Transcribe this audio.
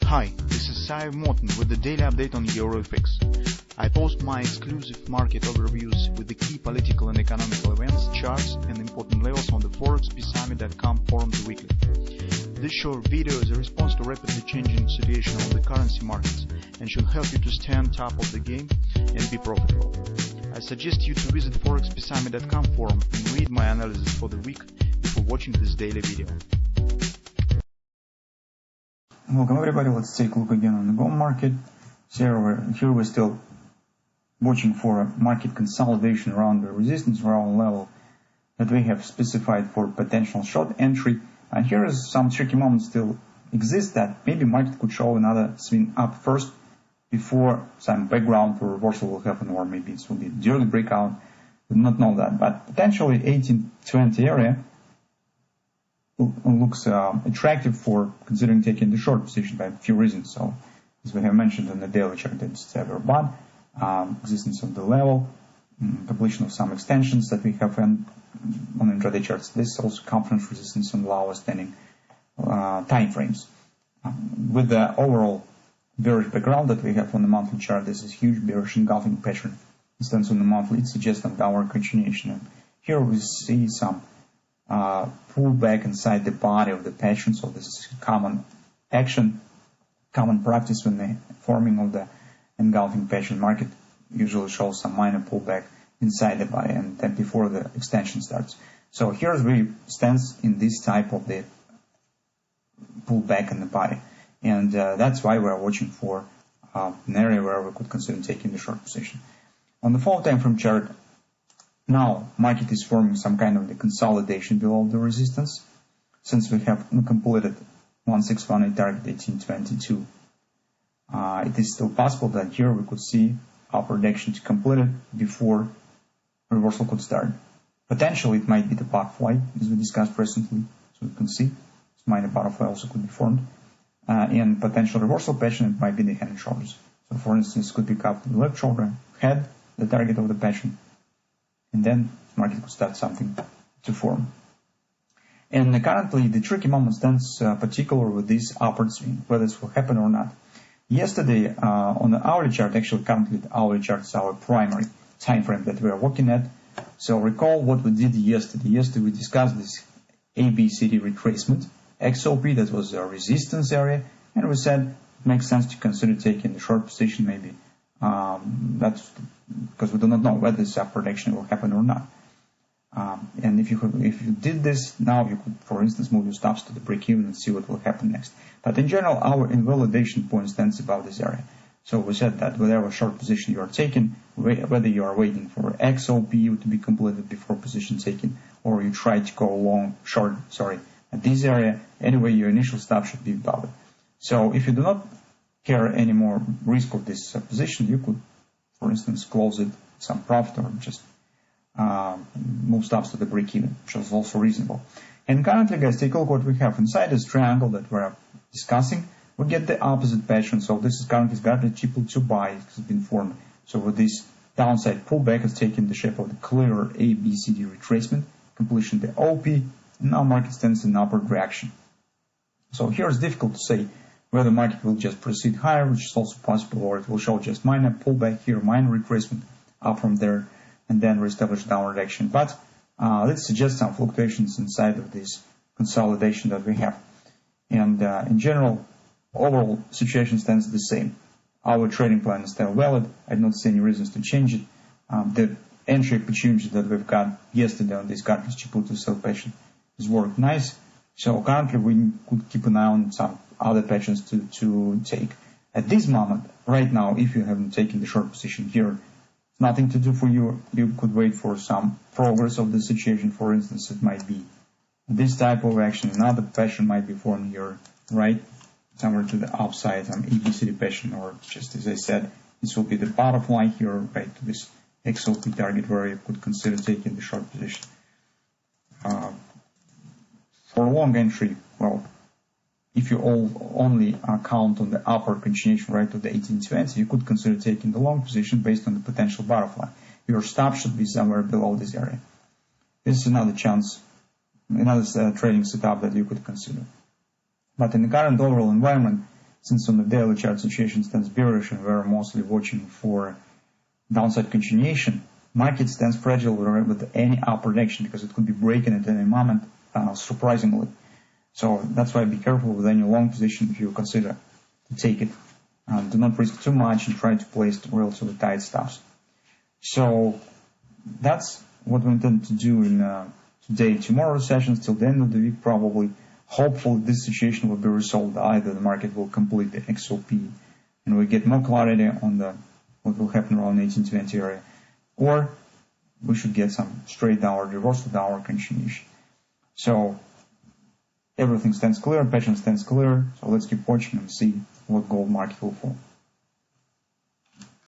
Hi, this is Sive Morten with the daily update on EuroFX. I post my exclusive market overviews with the key political and economical events, charts and important levels on the ForexPeaceArmy.com forums weekly. This short video is a response to rapidly changing situation on the currency markets and should help you to stay on top of the game and be profitable. I suggest you to visit ForexPeaceArmy.com forum and read my analysis for the week before watching this daily video. Welcome everybody, let's take a look again on the gold market. Here we're still watching for a market consolidation around the resistance level that we have specified for potential short entry. And here is some tricky moments still exist that maybe market could show another swing up first before some background for reversal will happen, or maybe it will be during the breakout. We do not know that, but potentially 1820 area looks attractive for considering taking the short position by a few reasons. So, as we have mentioned on the daily chart, it's ever bought, existence of the level, completion of some extensions that we have on intraday charts. This is also confidence resistance on lower standing time frames. With the overall bearish background that we have on the monthly chart, this is huge bearish engulfing pattern. Instance on the monthly, it suggests a downward continuation. And here we see some pullback inside the body of the pattern. So this is common action, common practice when the forming of the engulfing pattern. Market usually shows some minor pullback inside the body and then before the extension starts. So here's where it stands in this type of the pullback in the body, and that's why we're watching for an area where we could consider taking the short position. On the 4 time frame chart, now market is forming some kind of the consolidation below the resistance, since we have completed 1618 target 1822. It is still possible that here we could see upward action to complete it before reversal could start. Potentially it might be the butterfly, as we discussed recently, so you can see this minor butterfly also could be formed. And potential reversal pattern, it might be the head and shoulders. So for instance, it could be cupped to the left shoulder, head, the target of the pattern, and then market could start something to form. And currently the tricky moment stands particular with this upward swing, whether this will happen or not. Yesterday on the hourly chart, actually currently the hourly chart is our primary time frame that we are working at. So recall what we did yesterday. Yesterday we discussed this ABCD retracement, XOP, that was a resistance area, and we said it makes sense to consider taking the short position maybe. That's because we do not know whether this upward action will happen or not. And if you did this, now you could, for instance, move your stops to the break-even and see what will happen next. But in general, our invalidation point stands above this area. So we said that whatever short position you are taking, whether you are waiting for XOPU to be completed before position taking, or you try to go long, short, at this area, anyway, your initial stop should be above it. So if you do not care any more risk of this position, you could, for instance, close it some profit or just move stops to the break-even, which is also reasonable. And currently, guys, take a look what we have inside this triangle that we're discussing. We get the opposite pattern. So this is currently got the triple to buy has been formed. So with this downside pullback has taken the shape of the clear ABCD retracement, completion the OP, and now market stands in upward reaction. So here it's difficult to say whether the market will just proceed higher, which is also possible, or it will show just minor pullback here, minor retracement up from there, and then reestablish downward action. But let's suggest some fluctuations inside of this consolidation that we have. And in general, overall situation stands the same. Our trading plan is still valid. I don't see any reasons to change it. The entry opportunity that we've got yesterday on this Gartner's triple to sell pattern has worked nice. So currently we could keep an eye on some other patterns to take. At this moment, right now, if you haven't taken the short position here, nothing to do for you. You could wait for some progress of the situation. For instance, it might be this type of action. Another pattern might be formed here, right? Somewhere to the upside, some ABCD pattern, or just as I said, this will be the butterfly here, right, to this XOP target where you could consider taking the short position. For a long entry, well, if you only count on the upward continuation right to the 1820, you could consider taking the long position based on the potential butterfly. Your stop should be somewhere below this area. This is another chance, another trading setup that you could consider. But in the current overall environment, since on the daily chart situation stands bearish and we're mostly watching for downside continuation, market stands fragile with any upward action because it could be breaking at any moment, surprisingly. So that's why be careful with any long position if you consider to take it. Do not risk too much and try to place relatively tight stops. So that's what we intend to do in today and tomorrow's sessions till the end of the week probably. Hopefully this situation will be resolved. Either the market will complete the XOP and we get more clarity on what will happen around 1820 area, or we should get some straight downward, reversal downward continuation. So everything stands clear, pattern stands clear, so let's keep watching and see what gold market will fall.